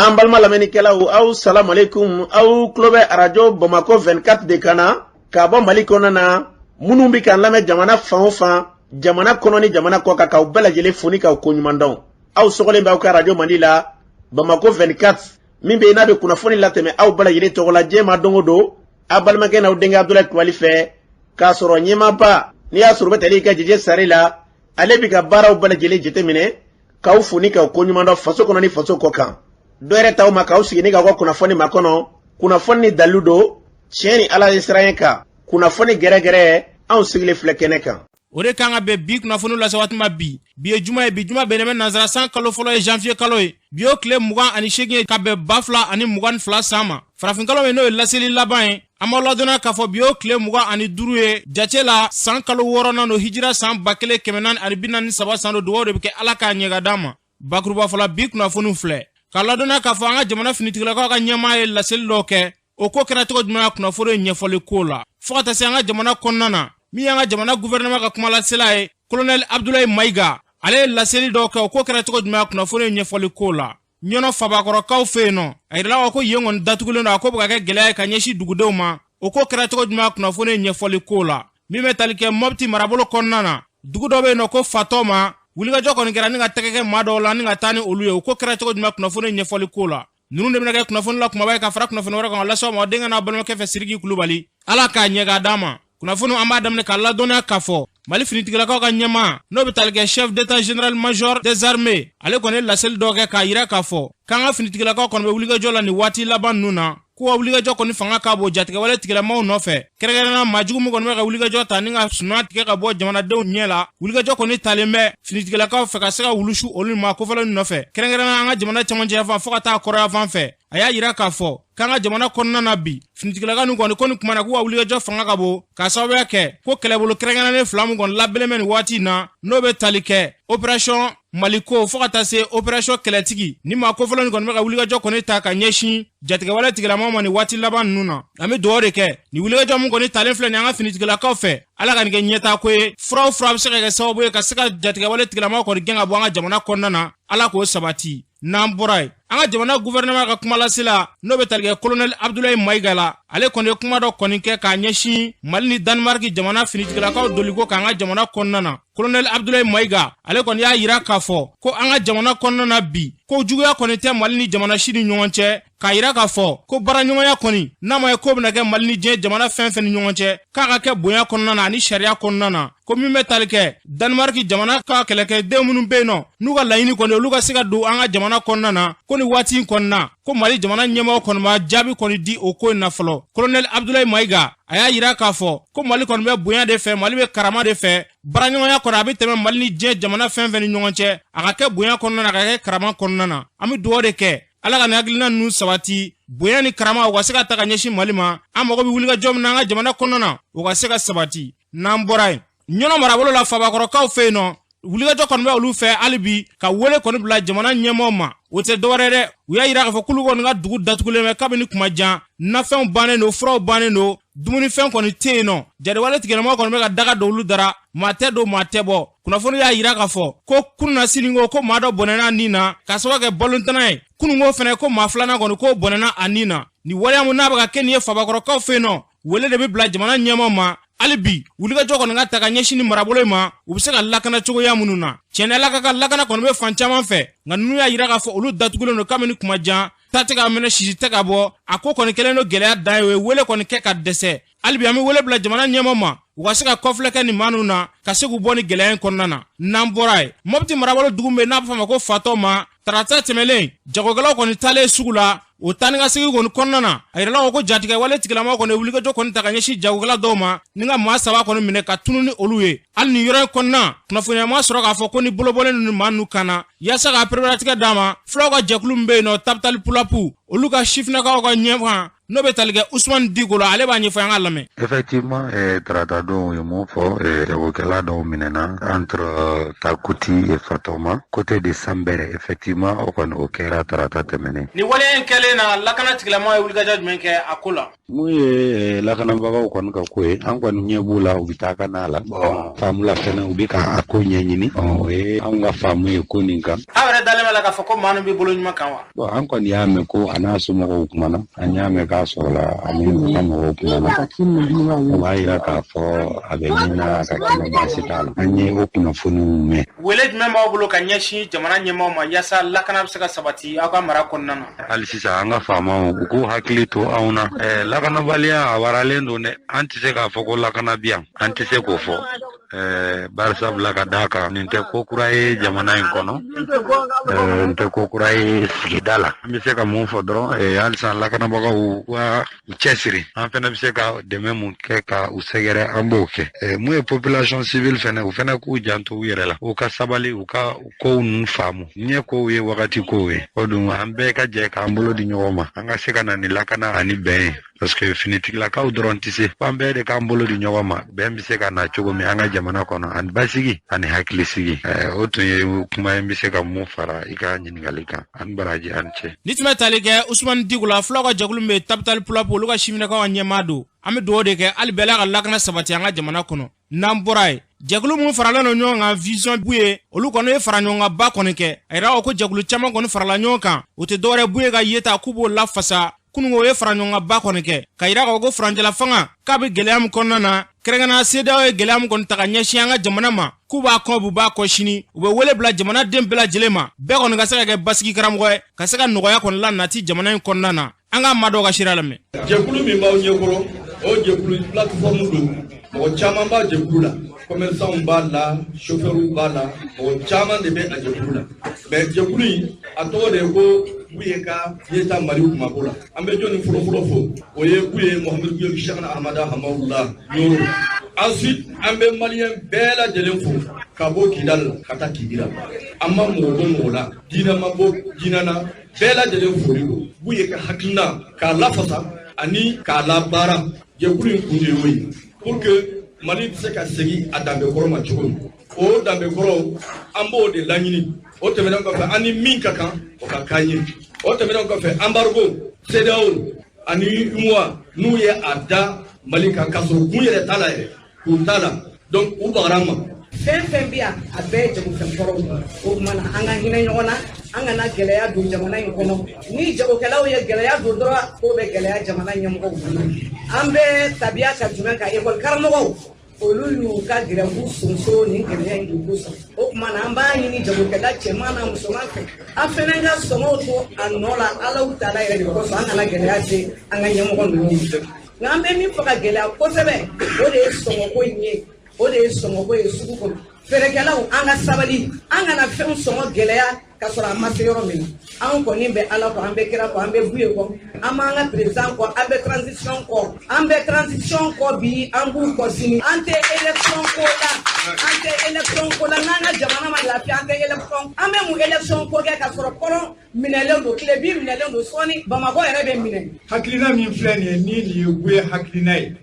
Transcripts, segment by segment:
An balma lamɛnnikɛlaw aw salamu alaikum aw tulo bɛ radio Bamako 24 de kan na ka bɔ Mali kɔnɔ na minnu bɛ kan lamɛn jamana fan o fan jamana kɔnɔ ni jamana kɔ kan k'aw bɛɛ lajɛlen fo ni k'aw ko ɲuman dɔn. Aw sɔgɔlen bɛ aw ka radio Mali la Bamako 24 min bɛ yen n'a bɛ kunnafoni latɛmɛ aw bɛɛ lajɛlen tɔgɔ la diɲɛ ma don o don a balimakɛ n'aw denkɛ Abdulaye Kulibali fɛ k'a sɔrɔ ɲɛmaaba n'i y'a sɔrɔ o bɛ tali ka jɛjɛ sari la ale bɛ ka baaraw bɛɛ lajɛlen jateminɛ k'aw fo ni k'aw ko ɲuman dɔn faso kɔnɔ ni faso kɔ kan. Dɔwɛrɛ t'aw ma k'aw sigi ni k'aw ka kunnafoni ma kɔnɔ kunnafoni ni dalilu don tiɲɛ ni Ala ye sira kan kunnafoni gɛrɛgɛrɛ anw sigilen filɛ kɛnɛ kan. O de kan ka bɛn bi kunnafoni lase waati ma bi ye juma ye bi juma bɛnnen bɛ nanzara san kalo fɔlɔ ye janvier kalo ye bi o tile 28 ye ka bɛn 2022 san ma farafin kalo ye n'o ye laseli laban ye an b'aw ladɔnniya k'a fɔ bi o tile 25 ye jate la san kalo 6nan don hijira san 1443 san don dugawu de bɛ kɛ Ala k'a ɲɛga d'an ma bakuruba fɔla bi kunnafoni filɛ k'a ladɔnniya k'a fɔ an ka jamana finitigilakaw ka ɲɛmaa ye laseli dɔw kɛ o ko kɛra cogo jumɛn kunnafoni ɲɛfɔli ko la fo ka taa se an ka jamana kɔnɔna na min y'an ka jamana gouvernement ka kuma lasela ye colonel Abdoulaye Maiga ale ye laseli dɔw kɛ o ko kɛra cogo jumɛn kunnafoni ɲɛfɔli ko la ɲɔnɔ fabakɔrɔkaw fɛ yen nɔ a yirala ko yen kɔni datugulen don a ko bɛ ka kɛ gɛlɛya ye ka ɲɛsin dugudenw ma o ko kɛra cogo jumɛn kunnafoni ɲɛfɔli ko la min bɛ tali kɛ Mopti marabolo kɔnɔna na dugu dɔ bɛ yen nɔ ko Fatɔma wulikajɔ kɔni kɛra ni ka tɛgɛ kɛ maa dɔw la ni ka taa ni olu ye o ko kɛra cogo jumɛn kunnafoni ɲɛfɔli ko la ninnu de bɛna kɛ kunnafoni la kumaba ye ka fara kunnafoni wɛrɛ kan o lase aw ma denkɛ n'a balimakɛ fɛ Sidiki Kulibali Ala k'a ɲɛga d'an ma kunnafoni an b'a daminɛ k'a ladɔnniya k'a fɔ Mali finitigilakaw ka ɲɛmaa n'o bɛ tali kɛ chef d'état général major des armées ale kɔni ye laseli dɔ kɛ k'a yira k'a fɔ k'an ka finitigilakaw kɔni bɛ wulikajɔ la nin waati laban ninnu na ko wa wulikajɔ kɔni fanga ka bon jatigɛwale tigilamaw nɔfɛ kɛrɛnkɛrɛnnenya maajugu min kɔni bɛ ka wulikajɔ ta ni ka sunuya tigɛ ka bɔ jamanadenw ɲɛ la wulikajɔ kɔni talen bɛ finitigilakaw fɛ ka se ka wulusu olu ma kofɔlen nɔfɛ kɛrɛnkɛrɛnnenya an ka jamana cɛmancɛ yan fan fo ka taa kɔrɔya fan fɛ a y'a yira k'a fɔ k'an ka jamana kɔnɔna na bi finitigilaka ninnu kɔni ko nin kumana k'u ka wulikajɔ fanga ka bon k'a sababuya kɛ ko kɛlɛbolo kɛrɛnkɛrɛnnen fila min kɔni labɛnnen bɛ nin waati in na n'o bɛ tali kɛ opération Maliko fo ka taa se opération kɛlɛtigi ni maa kofɔlen kɔni bɛ ka wulikajɔ kɔni ta ka ɲɛsin jatigɛwale tigilamaw ma nin waati laban ninnu na an bɛ dugawu de kɛ ni wulikajɔ min kɔni talen filɛ nin an ka finitigilakaw fɛ Ala ka nin kɛ ɲɛtaa ko ye fura o fura bɛ se ka kɛ sababu ye ka se ka jatigɛwale tigilamaw kɔni gɛn ka bɔ an ka jamana kɔnɔna na Ala k'o sabati n'an bɔra ye an ka jamana gouvernement ka kuma lasela n'o bɛ tali kɛ colonel Abdoulaye Maiga la ale kɔni ye kuma dɔ kɔni kɛ k'a ɲɛsin Mali ni Danemark jamana finitigilakaw doliko k'an ka jamana kɔnɔna na colonel Abdoulaye Maiga ale kɔni y'a yira k'a fɔ ko an ka jamana kɔnɔna na bi ko juguya kɔni tɛ Mali ni jamana si ni ɲɔgɔn cɛ k'a yira k'a fɔ ko baaraɲɔgɔnya kɔni n'a ma ye ko bɛna kɛ Mali ni diɲɛ jamana fɛn fɛn ni ɲɔgɔn cɛ k'a ka kɛ bonya kɔnɔna na ani sariya kɔnɔna na ko min bɛ tali kɛ Danemark jamana ka kɛlɛkɛden minnu bɛ yen nɔ n'u ka laɲini kɔni olu ka se ka don an ka jamana kɔnɔna na ko ni waati in kɔnɔna ko Mali jamana ɲɛmɔgɔ kɔni ma jaabi kɔni di o ko in na fɔlɔ colonel Abdoulaye Maiga a y'a yira k'a fɔ ko Mali kɔni bɛ bonya de fɛ Mali bɛ karama de fɛ baaraɲɔgɔnya kɔni a bɛ tɛmɛ Mali ni diɲɛ jamana fɛn fɛn ni ɲɔgɔn cɛ a ka kɛ bonya kɔnɔna na a ka kɛ karama kɔnɔna na an bɛ dugawu de kɛ Ala ka nin hakilina ninnu sabati bonya ni karama u ka se ka ta ka ɲɛsin Mali ma an mago bɛ wulikajɔ min na an ka jamana kɔnɔna na u ka se ka sabati n'an bɔra yen ɲɔnɔ marabolo la fabakɔrɔkaw fɛ yen nɔ wulikajɔ kɔni bɛ olu fɛ hali bi ka wele kɔni bila jamana ɲɛmɔgɔw ma o tɛ dɔwɛrɛ dɛ u y'a yira k'a fɔ k'olu kɔni ka dugu datugulen bɛ kabini kuma jan nafɛnw bannen don furaw bannen don dumunifɛn kɔni tɛ yen nɔ jadiwale tigilamaw kɔni bɛ ka daga don olu dara maa tɛ don maa tɛ bɔ kunnafoni y'a yira k'a fɔ ko kunun na sininko ko maa dɔ bɔnɛna a nin na k'a sababu kɛ balontanna ye kununko fɛnɛ ko maa filanan kɔni ko bɔnɛna a nin na nin waleya mun n'a bɛ ka kɛ nin ye fabakɔrɔkaw fɛ yen nɔ wele de bɛ bila jamana ɲɛmɔgɔw ma hali bi wulikajɔ kɔni ka ta ka ɲɛsin ni marabolo in ma u bɛ se ka lakana cogoya minnu na tiɲɛ Ala ka lakana kɔni bɛ fan caman fɛ nka ninnu y'a yira k'a fɔ olu datugulen don kabini kuma jan ta tɛ ka minɛ sisi tɛ ka bɔ a ko kɔni kɛlen don gɛlɛya dan ye o ye wele kɔni kɛ ka dɛsɛ hali bi an bɛ wele bila jamana ɲɛmɔgɔw ma u ka se ka kɔfilɛ kɛ nin maa ninnu na ka se k'u bɔ ni gɛlɛya in kɔnɔna na n'an bɔra ye Mopti marabolo dugu min n'a bɛ fɔ a ma ko Fatɔma tarata tɛmɛlen jagokɛlaw kɔni taalen sugu la o taa ni ka segin kɔni kɔnɔna na a yirala ko jatigɛwale tigilamaw kɔni wulikajɔ kɔni ta ka ɲɛsin jagokɛla dɔw ma ni ka maa 3 kɔni minɛ ka tunu ni olu ye hali nin yɔrɔ in kɔnɔna kunnafoniya ma sɔrɔ k'a fɔ ko ni bolobɔlen ninnu maa ninnu kana yaasa ka pereperelatigɛ d'a ma fulaw ka jɛkulu min bɛ yen nɔ Tabitali Pulapu olu ka sifinnakaw ka ɲɛfan n'o bɛ tali kɛ Ousmane Diko la ale b'a ɲɛfɔ an ka lamɛn. Effectivement taratadenw ye mun fɔ jagokɛla dɔw minɛna entre Kakuti et Fatɔma côté de Sambɛrɛ effectivement o kɔni o kɛra tarata tɛmɛnen. Ni waleya in kɛlen lajɛlen na lakana tigilama ye wulikajɔ jumɛn kɛ a ko la? Mun ye lakanabagaw kɔni ka ko ye an kɔni ɲɛ b'u la u bɛ taa ka n'a la faamu la fɛnɛ u bɛ ka a ko ɲɛɲini o ye anw ka faamu ye ko nin kan. Aw yɛrɛ dalen b'a la k'a fɔ ko maa min bɛ bolo ɲuman kan wa? An kɔni y'a mɛn ko a n'a somɔgɔw kumana an y'a mɛn k'a sɔrɔ la ani u ka mɔgɔw kumana o b'a yira k'a fɔ a bɛ ɲinina ka kɛnɛ baasi t'a la an ye o kunnafoniw mɛn. Wele jumɛn b'aw bolo ka ɲɛsin jamana ɲɛmaaw ma yaasa lakana bɛ se ka sabati aw ka mara kɔnɔna na? Hali sisan an ka faamaw u k'u hakili to anw na lakanabaliya a waralen don dɛ an tɛ se k'a fɔ ko lakana bi yan an tɛ se k'o fɔ barisabula ka d'a kan nin tɛ ko kura ye jamana in kɔnɔ nin tɛ ko kura ye sigida la an bɛ se ka mun fɔ dɔrɔn halisa lakanabagaw ka u cɛsiri an fana bɛ se ka dɛmɛ mun kɛ ka u sɛgɛrɛ an b'o kɛ mun ye population civile fana u fana k'u janto u yɛrɛ la u ka sabali u ka kow ninnu faamu ɲɛ kow ye wagati kow ye o dun an bɛɛ ka jɛ k'an bolo di ɲɔgɔn ma an ka se ka na ni lakana ani bɛn ye parce que finitigilakaw dɔrɔn tɛ se f'an bɛɛ de k'an bolo di ɲɔgɔn ma bɛn bɛ se ka na cogo min an ka jamana kɔnɔ ani basigi ani hakilisigi o tun ye kuma ye n bɛ se ka mun fara i ka ɲininkali kan ani baraji ani cɛ. Ni tun bɛ tali kɛ Usumani Diko la fulaw ka jɛkulu min bɛ Tapital Pulapo olu ka sifinnakaw ka ɲɛmaa don an bɛ dugawu de kɛ hali bɛɛ la ka lakana sabati an ka jamana kɔnɔ n'an bɔra ye jɛkulu minnu faralen don ɲɔgɔn kan vision bu ye olu kɔni ye fara ɲɔgɔn kan ba kɔni kɛ a yira ko jɛkulu caman kɔni farala ɲɔgɔn kan o tɛ dɔwɛrɛ bu ye ka yeta k'u b'o lafasa kunungo o ye fara ɲɔgɔn kan ba kɔni kɛ ka yira ko farancɛla fanga k'a bɛ gɛlɛya min kɔnɔna na kɛrɛnkɛrɛnnenya CEDEAO ye gɛlɛya min kɔni ta ka ɲɛsin an ka jamana ma k'u b'a kɔn bu b'a kɔ sini u bɛ wele bila jamanaden bɛɛ lajɛlen ma bɛɛ kɔni ka se ka kɛ basigi karamɔgɔ ye ka se ka nɔgɔya kɔni la nati jamana in kɔnɔna na an ka maa dɔw ka sira lamɛn. Jɛkulu min b'aw ɲɛkɔrɔ o jɛkulu plateforme don mɔgɔ caman b'a jɛkulu la commerçants b'a la chauffeurs b'a la mɔgɔ caman de bɛ a jɛkulu la mais jɛkulu in a tɔgɔ de ye ko k'u ye ka yeta Mali kumako la an bɛ jɔnni fɔlɔfɔlɔ fɔ o ye k'u ye Mohamed Guyom Cheikhna Ahmada Hamawula Yoro ensuite an bɛ maliyɛn bɛɛ lajɛlen fo ka bɔ Kidal ka taa Kidira an ma mɔgɔ bɔ mɔgɔ la diinɛ ma bɔ diinɛ na bɛɛ lajɛlen foli don k'u ye ka hakilina k'a lafasa ani k'a labaara jɛkulu in kun de y'o ye pour que Mali bɛ se ka segin a danbekɔrɔ ma cogo min o danbekɔrɔ an b'o de laɲini o tɛmɛnen kɔfɛ an ni min ka kan o ka kan ye o tɛmɛnen kɔfɛ embargo CEDEAO ani UMOA n'u ye a da Mali kan k'a sɔrɔ kun yɛrɛ t'a la yɛrɛ kun t'a la donc u bagara ma. Fɛn fɛn bɛ yan a bɛɛ ye jagofɛn kɔrɔw o tuma na an ka hinɛ ɲɔgɔn na an kana gɛlɛya don jamana in kɔnɔ ni jagokɛlaw ye gɛlɛya don dɔrɔn k'o bɛ gɛlɛya jamana ɲɛmɔgɔw bolo an bɛ tabiya ka jumɛn kan école karamɔgɔw olu y'u ka grève sonso ni gɛlɛya in don kosɔn o tuma na an b'a ɲini jagokɛla cɛman na musoman fɛ an fɛnɛ ka sɔngɔw to a nɔ la Alahu Taala yɛrɛ de kosɔn an kana gɛlɛya se an ka ɲɛmɔgɔ ninnu nka an bɛ min fɔ ka gɛlɛya kosɛbɛ o de ye sɔngɔko in ye o de ye sɔngɔko ye sugu kɔnɔ feerekɛlaw an ka sabali an kana fɛnw sɔngɔ gɛlɛya ka sɔrɔ an ma se yɔrɔ min na an kɔni bɛ Ala kɔ an bɛ kira kɔ an bɛ Buye kɔ an b'an ka président kɔ an bɛ transition kɔ an bɛ transition kɔ bi an b'u kɔ sini an tɛ élection ko la n'an ka jamana ma lafiya an tɛ élection an bɛ mun élection ko kɛ ka sɔrɔ kɔrɔ minɛlen don tile bi minɛlen don sɔɔni Bamakɔ yɛrɛ bɛ minɛ. Hakilina min filɛ nin ye ni nin ye Buye hakilina ye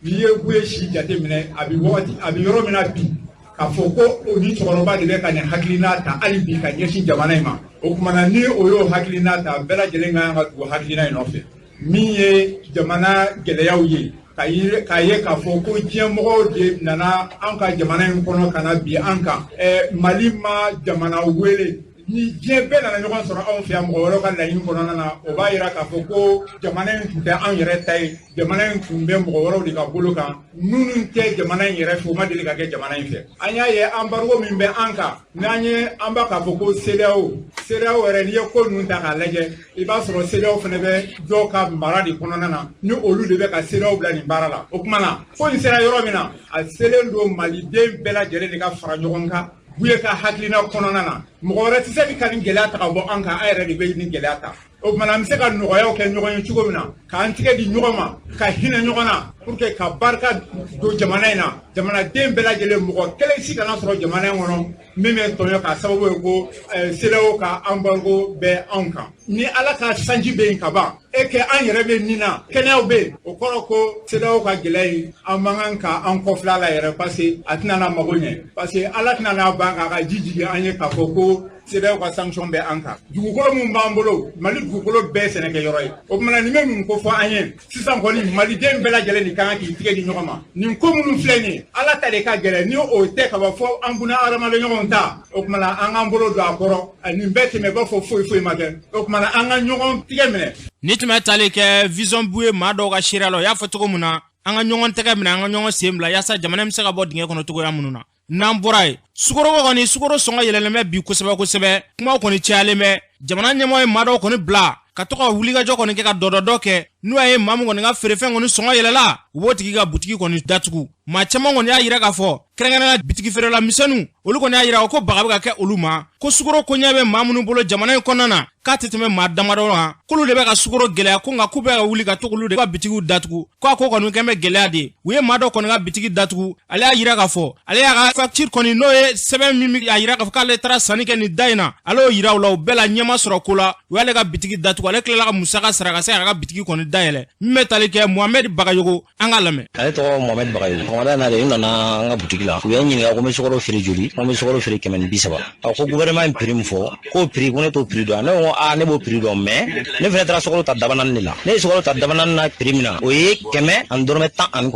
n'i ye Buye si jateminɛ a bɛ yɔrɔ min na bi k'a fɔ ko o ni cɛkɔrɔba de bɛ ka nin hakilina ta hali bi ka ɲɛsin jamana in ma o tuma na ni o y'o hakilina ta bɛɛ lajɛlen ka kan ka tugu hakilina in nɔfɛ min ye jamana gɛlɛyaw ye k'a ye k'a fɔ ko diɲɛmɔgɔw de nana an ka jamana in kɔnɔ ka na bi an kan Mali ma jamana wele ni diɲɛ bɛɛ nana ɲɔgɔn sɔrɔ anw fɛ yan mɔgɔ wɛrɛw ka laɲini kɔnɔna na o b'a yira k'a fɔ ko jamana in tun tɛ an yɛrɛ ta ye jamana in tun bɛ mɔgɔ wɛrɛw de ka bolo kan minnu tɛ jamana in yɛrɛ fɛ o ma deli ka kɛ jamana in fɛ an y'a ye embargo min bɛ an kan n'an ye an b'a k'a fɔ ko CEDEAO yɛrɛ n'i ye ko ninnu ta k'a lajɛ i b'a sɔrɔ CEDEAO fana bɛ dɔw ka mara de kɔnɔna na ni olu de bɛ ka CEDEAO bila nin baara la o tuma na ko in sera yɔrɔ min na a selen don maliden bɛɛ lajɛlen de ka fara ɲɔgɔn kan Buye ka hakilina kɔnɔna na mɔgɔ wɛrɛ tɛ se ka nin gɛlɛya ta ka bɔ an kan an yɛrɛ de bɛ nin gɛlɛya ta o tuma na an bɛ se ka nɔgɔyaw kɛ ɲɔgɔn ye cogo min na k'an tigɛ di ɲɔgɔn ma ka hinɛ ɲɔgɔn na pour que ka barika don jamana in na jamanaden bɛɛ lajɛlen mɔgɔ kelen si kana sɔrɔ jamana in kɔnɔ min bɛ tɔɲɔ k'a sababu ye ko CEDEAO ka embargo bɛ anw kan ni Ala ka sanji bɛ yen ka ban e kɛ an yɛrɛ bɛ nin na kɛnɛyaw bɛ yen o kɔrɔ ko CEDEAO ka gɛlɛya in an man kan ka an kɔfilɛ a la yɛrɛ parce que a tɛna na mago ɲɛ parce que Ala tɛna n'a ban k'a ka ji jigin an ye k'a fɔ ko CEDEAO ka sanction bɛ an kan dugukolo mun b'an bolo Mali dugukolo bɛɛ sɛnɛkɛyɔrɔ ye o kumana ni bɛ mun ko fɔ an ye sisan kɔni maliden bɛɛ lajɛlen de kan k'i tigɛ di ɲɔgɔn ma nin ko minnu filɛ nin ye Ala ta de ka gɛlɛn ni o tɛ ka bɔ fɔ an buna adamaden ɲɔgɔn ta o kumana an k'an bolo don a kɔrɔ nin bɛɛ tɛmɛ b'a fɔ foyi ma kɛ o kumana an ka ɲɔgɔn tigɛ minɛ ni tun bɛ tali kɛ vision bu ye maa dɔw ka seereya la o y'a fɔ cogo min na an ka ɲɔgɔn tɛgɛ minɛ an ka ɲɔgɔn sen bila yaasa jamana bɛ se ka bɔ dingɛ kɔnɔ cogoya minnu na n'an bɔra ye sukaro kɔni sukaro sɔngɔ yɛlɛlen bɛ bi kosɛbɛ kumaw kɔni cayalen bɛ jamana ɲɛmɔgɔ ye maa dɔw kɔni bila ka to ka wulikajɔ kɔni kɛ ka dɔdɔdɔ kɛ n'u y'a ye maa min kɔni ka feerefɛn kɔni sɔngɔ yɛlɛla u b'o tigi ka butigi kɔni datugu maa caman kɔni y'a yira k'a fɔ kɛrɛnkɛrɛnnenya bitigi feerela misɛnninw olu kɔni y'a yira ko baga bɛ ka kɛ olu ma ko sukaro koɲɛ bɛ maa minnu bolo jamana in kɔnɔna na k'a tɛ tɛmɛ maa damadɔ kan k'olu de bɛ ka sukaro gɛlɛya ko nka k'u bɛ ka wuli ka to olu de ka bitigiw datugu ko ko kɔni kɛn bɛ gɛlɛya de u ye maa dɔ kɔni ka bitigi datugu ale y'a yira k'a fɔ ale y'a ka facture kɔni n'o ye sɛbɛn min y'a yira k'a fɔ k'ale taara sanni kɛ nin da in na ale y'o yira u la u bɛɛ la ɲɛma sɔrɔ ko la u y'ale ka bitigi datugu ale tilala ka musaka sara ka se k'a ka bitigi kɔni dayɛlɛ min bɛ tali kɛ Mohamed Bagayogo an ka lamɛn ale tɔgɔ Mohamed Bagayogo kɔmada na de n nana an ka butigi la u y'an ɲininka ko n bɛ sukaro feere joli ko n bɛ sukaro feere 130 ko gouvernement ye prix min fɔ k'o prix ko ne t'o prix dɔn ne ko ne b'o prix dɔn mais ne fɛnɛ taara sukaro ta dabanan de la ne ye sukaro ta dabanan na prix min na o ye 100 ani dɔrɔmɛ 19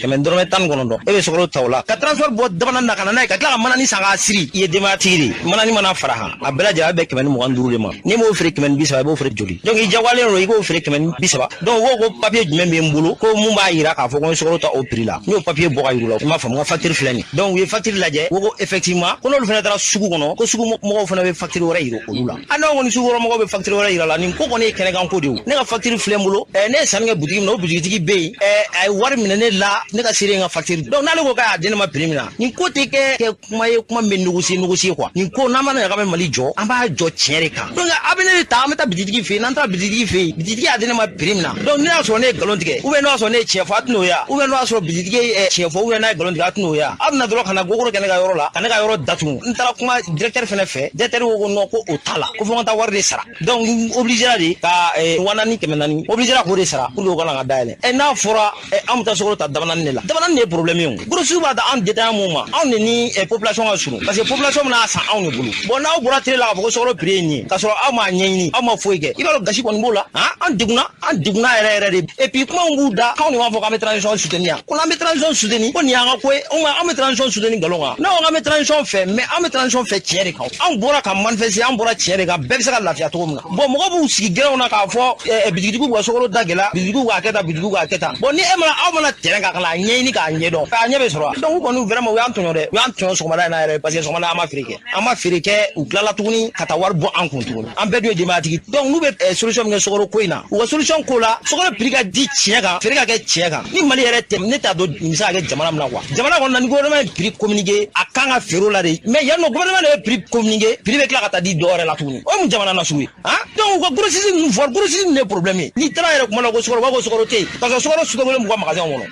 100 dɔrɔmɛ 19 e bɛ sukaro ta o la ka transport bɔ dabanan na ka na n'a ye ka tila ka manani san k'a siri i ye denbaya tigi de manani mana fara han a bɛɛ lajɛlen a bɛ 125 de ma n'i m'o feere 130 i b'o feere joli donc i jagoyalen don i k'o feere 130 donc o ko papier jumɛn bɛ n bolo ko mun b'a yira k'a fɔ ko n ye sukaro ta o prix la n y'o papier bɔ ka yir'u la i m'a faamu n ka facture filɛ nin donc u ye facture lajɛ o ko effectivement ko n'olu fɛnɛ taara sugu kɔnɔ ko sugu mɔgɔw fɛnɛ bɛ facture wɛrɛ yira olu la a n'anw kɔni sugu mɔgɔw bɛ facture wɛrɛ yira la nin ko kɔni ye kɛnɛkan ko de ye ne ka facture filɛ n bolo ne ye sanni kɛ butigi min na o butigitigi bɛ yen a ye wari minɛ ne la ne ka seere n ka facture donc n'ale ko k'a y'a di ne ma prix min na nin ko tɛ kɛ kuma ye kuma min bɛ négocier quoi nin ko n'an ma na ɲagami Mali jɔ an b'a jɔ tiɲɛ de kan donc a bɛ ne de ta an bɛ taa bitigi fɛ yen n'an taara bitigi fɛ yen bitigi y'a di ne ma prix min na donc ne y'a sɔrɔ ne ye nkalon tigɛ ou bien n'o y'a sɔrɔ ne ye tiɲɛ fɔ a tɛn'o ye ou bien n'o y'a sɔrɔ bitigi ye tiɲɛ fɔ ou bien n'a ye nkalon tigɛ a tɛn'o ye a bɛna dɔrɔn ka na gogoro kɛ ne ka yɔrɔ la ka ne ka yɔrɔ datugu n taara kuma directeur fɛnɛ fɛ directeur ko non ko o t'a la ko fo n ka taa wari de sara donc obligera de ka 400 obligera k'o de sara pour que o kana ka dayɛlɛ n'a fɔra an bɛ taa sukaro ta dabanani de la dabanani de ye problème ye o grossiste b'a ta an détaillant mun ma anw de ni population ka surun parce que population bɛna san anw de bolo bon n'aw bɔra télé la k'a fɔ ko sukaro prix ye nin ye k'a sɔrɔ aw m'a ɲɛɲini aw ma foyi kɛ i b'a dɔn gasi kɔni b'o la an degunna yɛrɛ de et puis kuma min b'u da k'anw de b'a fɔ k'an bɛ transition soutenir ko n'an bɛ transition soutenir ko nin y'an ka ko ye an bɛ transition soutenir nkalon kan n'aw k'an bɛ transition fɛ mais an bɛ transition fɛ tiɲɛ de kan anw bɔra ka manifester an bɔra tiɲɛ de kan bɛɛ bɛ se ka lafiya cogo min na bon mɔgɔw b'u sigi gɛrɛnw na k'a fɔ bitigitigiw ka sukaro da gɛlɛya bitigitigiw k'a kɛ tan bitigitigiw k'a kɛ tan bon ni aw mana terrain kan ka na ɲɛɲini k'a ɲɛdɔn k'a ɲɛ bɛ sɔrɔ donc u kɔni vraiment u y'an tɔɲɔ dɛ u y'an tɔɲɔ sɔgɔmada in na yɛrɛ parce que sɔgɔmada an ma feere kɛ u tilala tuguni ka taa wari bɔ an kun tuguni an bɛɛ dun ye denbayatigi donc n'u bɛ solution min kɛ sukaro ko in na u ka solution ko la sukaro prix ka di tiɲɛ kan feere ka kɛ tiɲɛ kan ni Mali yɛrɛ tɛ ne t'a dɔn nin bɛ se ka kɛ jamana min na quoi jamana kɔnɔ ni gouvernement ye prix communiqué a kan ka feere o la de mais yan nɔ gouvernement de ye prix communiqué prix bɛ tila ka taa di dɔ wɛrɛ la tuguni o mun jamana na sugu ye donc u ka grossiste ninnu fɔ grossiste ninnu ye problème ye n'i taara yɛrɛ kuma la ko sukaro u b'a fɔ ko sukaro tɛ yen parce que sukaro stocké b'u ka magasin kɔnɔ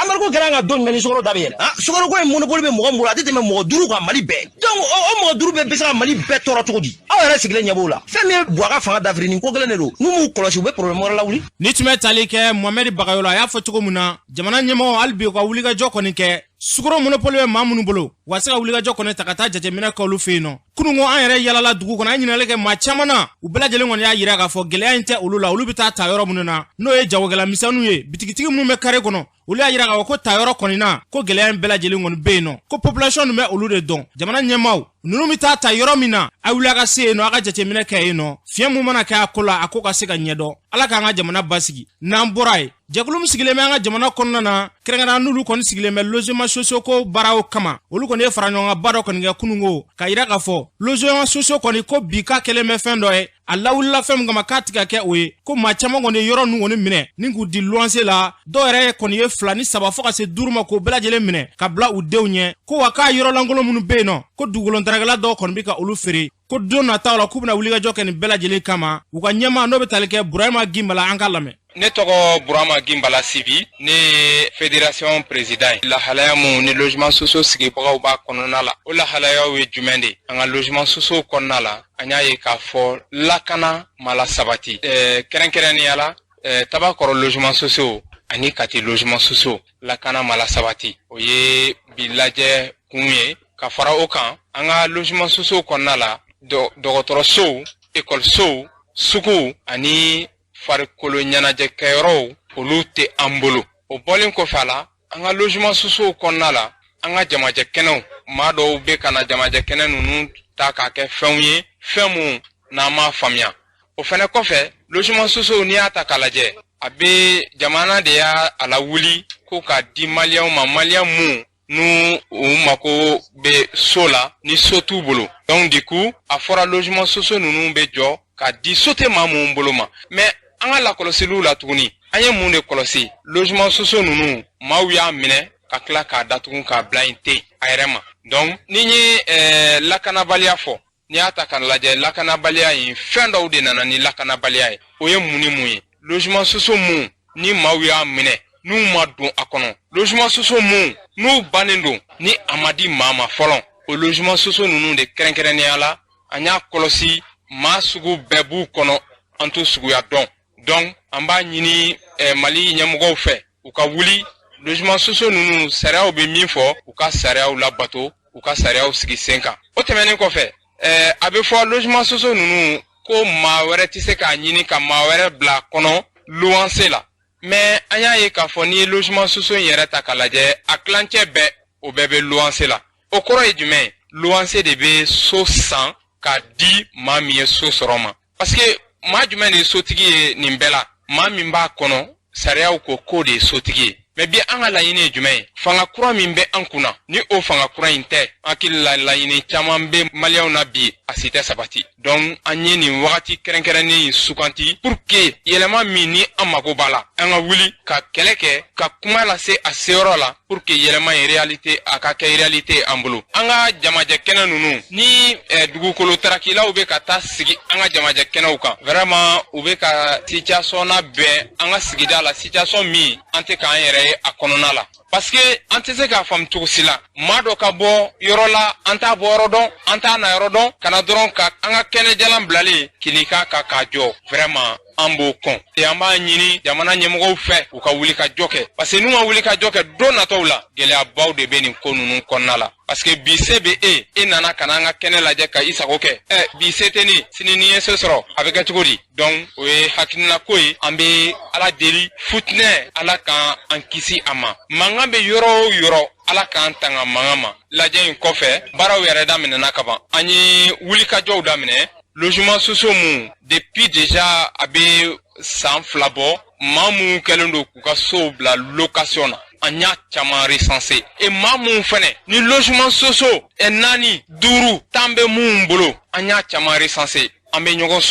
Amérique kɛra an ka don jumɛn ni sukaro da bɛ yɛlɛ sukaro ko in monopole bɛ mɔgɔ min bolo a tɛ tɛmɛ mɔgɔ 5 kan Mali bɛɛ donc o mɔgɔ 5 bɛɛ bɛ se ka Mali bɛɛ tɔɔrɔ cogo di aw yɛrɛ sigilen ɲɛ b'o la fɛn min ye Buwa ka fanga dafiri nin ko kelen de don n'u m'u kɔlɔsi u bɛ problème wɛrɛ lawuli ni tun bɛ tali kɛ Mohamed Bagayogo a y'a fɔ cogo min na jamana ɲɛmɔgɔ hali bi u ka wulikajɔ kɔni kɛ sukaro monopole bɛ maa minnu bolo wa se ka wulikajɔ kɔni ta ka taa jateminɛ kɛ olu fɛ yen nɔ kununko an yɛrɛ yalala dugu kɔnɔ an ɲininkali kɛ maa caman na u bɛɛ lajɛlen kɔni y'a yira k'a fɔ gɛlɛya in tɛ olu la olu bɛ taa yɔrɔ minnu na n'o ye jagokɛla misɛnninw ye bitigitigi minnu bɛ kare kɔnɔ olu y'a yira k'a fɔ ko yɔrɔ kɔni na ko gɛlɛya in bɛɛ lajɛlen kɔni bɛ yen nɔ ko population ninnu bɛ olu de dɔn jamana ɲɛmaaw ninnu bɛ taa yɔrɔ min na a wuli a ka se yen nɔ a ka jateminɛ kɛ yen nɔ fiɲɛ mun mana kɛ a ko la a ko ka se ka ɲɛdɔn ala k'an ka jamana basigi n'an bɔra ye jɛkulu min sigilen bɛ an ka jamana kɔnɔna na kɛrɛnkɛrɛnnenya n'olu kɔni sigilen bɛ logement sociaux ko baaraw kama olu kɔni ye fara ɲɔgɔn kan ba dɔ kɔni kɛ kununko ka yira k'a fɔ logement sociaux kɔni ko bi k'a kɛlen bɛ fɛn dɔ ye a lawulila fɛn min kama k'a tɛ ka kɛ o ye ko maa caman kɔni ye yɔrɔ ninnu kɔni minɛ ni k'u di luwanse la dɔw yɛrɛ kɔni ye 2 ni 3 fo ka se 5 ma k'o bɛɛ lajɛlen minɛ ka bila u denw ɲɛ ko wa k'a yɔrɔ lankolon minnu bɛ yen nɔ ko dugukolontaarakɛla dɔw kɔni bɛ ka olu feere ko don nataw la k'u bɛna wulikajɔ kɛ nin bɛɛ lajɛlen kama u ka ɲɛmaa n'o bɛ tali kɛ Burama Gimbala an ka lamɛn. Ne tɔgɔ Burama Gimbala Sibi ne ye fédération président lahalaya mun ni logement sociaux sigibagaw b'a kɔnɔna la o lahalayaw ye jumɛn de an ka logement sociaux kɔnɔna la an y'a ye k'a fɔ lakana mala sabati kɛrɛnkɛrɛnnenya la Tabakɔrɔ logement sociaux ani Kati logement sociaux lakana mala sabati o ye bi lajɛ kun ye ka fara o kan an ka logement sociaux kɔnɔna la dɔgɔtɔrɔsow ekɔlisow sugu ani farikolo ɲɛnajɛ kɛyɔrɔw olu tɛ an bolo o bɔlen kɔfɛ a la an ka logement sociaux kɔnɔna la an ka jamajɛ kɛnɛw maa dɔw bɛ ka na jamajɛ kɛnɛ ninnu ta k'a kɛ fɛnw ye fɛn mun n'an m'a faamuya o fɛnɛ kɔfɛ logement sociaux n'i y'a ta k'a lajɛ a bɛ jamana de y'a a lawuli ko k'a di maliyɛnw ma maliyɛn mun n'u u mako bɛ so la ni so t'u bolo donc du coup a fɔra logement sociaux ninnu bɛ jɔ k'a di so tɛ maa mun bolo ma mais an ka lakɔlɔsiliw la tuguni an ye mun de kɔlɔsi logement sociaux ninnu maaw y'a minɛ ka tila k'a datugu k'a bila yen ten a yɛrɛ ma donc ni ye lakanabaliya fɔ n'i y'a ta k'a lajɛ lakanabaliya in fɛn dɔw de nana ni lakanabaliya ye o ye mun ni mun ye logement sociaux mun ni maaw y'a minɛ n'u ma don a kɔnɔ logement sociaux mun n'u bannen don ni a ma di maa ma fɔlɔ o logement sociaux ninnu de kɛrɛnkɛrɛnnenya la an y'a kɔlɔsi maa sugu bɛɛ b'u kɔnɔ an t'o suguya dɔn donc an b'a ɲini Mali ɲɛmɔgɔw fɛ u ka wuli logement sociaux ninnu sariyaw bɛ min fɔ u ka sariyaw labato u ka sariyaw sigi sen kan o tɛmɛnen kɔfɛ a bɛ fɔ logement sociaux ninnu ko maa wɛrɛ tɛ se k'a ɲini ka maa wɛrɛ bila kɔnɔ luwanse la mais an y'a ye k'a fɔ n'i ye logement sociaux in yɛrɛ ta k'a lajɛ a tilancɛ bɛɛ o bɛɛ bɛ luwanse la o kɔrɔ ye jumɛn ye luwanse de bɛ so san k'a di maa min ye so sɔrɔ ma parce que maa jumɛn de ye sotigi ye nin bɛɛ la maa min b'a kɔnɔ sariyaw ko k'o de ye sotigi ye mais bi an ka laɲini ye jumɛn ye fanga kura min bɛ an kunna ni o fanga kura in tɛ hakili la laɲini caman bɛ maliyɛnw na bi a si tɛ sabati donc an ye nin wagati kɛrɛnkɛrɛnnen in suganti pour que yɛlɛma min ni an mago b'a la an ka wuli ka kɛlɛ kɛ ka kuma lase a seyɔrɔ la pour que yɛlɛma in réalité a ka kɛ réalité an bolo an ka jamajɛ kɛnɛ ninnu ni dugukolo tarakilaw bɛ ka taa sigi an ka jamajɛ kɛnɛw kan vraiment u bɛ ka situation na bɛn an ka sigida la situation min an tɛ k'an yɛrɛ ye a kɔnɔna la parce que an tɛ se k'a faamu cogo si la maa dɔ ka bɔ yɔrɔ la an t'a bɔ yɔrɔ dɔn an t'a na yɔrɔ dɔn kana dɔrɔn ka an ka kɛnɛjalan bilalen kini k'a kan k'a jɔ vraiment an b'o kɔn et an b'a ɲini jamana ɲɛmɔgɔw fɛ u ka wuli ka jɔ kɛ parce que n'u ma wuli ka jɔ kɛ don nataw la gɛlɛyabaw de bɛ nin ko ninnu kɔnɔna la parce que bi se bɛ e nana ka na an ka kɛnɛ lajɛ ka i sago kɛ bi se tɛ ne sini ni ye se sɔrɔ a bɛ kɛ cogo di donc o ye hakilina ko ye an bɛ ala deli futinɛ ala k'an an kisi a ma mankan bɛ yɔrɔ o yɔrɔ ala k'an tanga mankan ma lajɛ in kɔfɛ baaraw yɛrɛ daminɛna ka ban an ye wulikajɔw daminɛ logement sociaux mun depuis déjà a bɛ san 2 bɔ maa mun kɛlen don k'u ka sow bila location na an y'a caman recensé et maa mun fɛnɛ ni logement sociaux 4 5 10 bɛ mun bolo an y'a caman recensé an bɛ ɲɔgɔn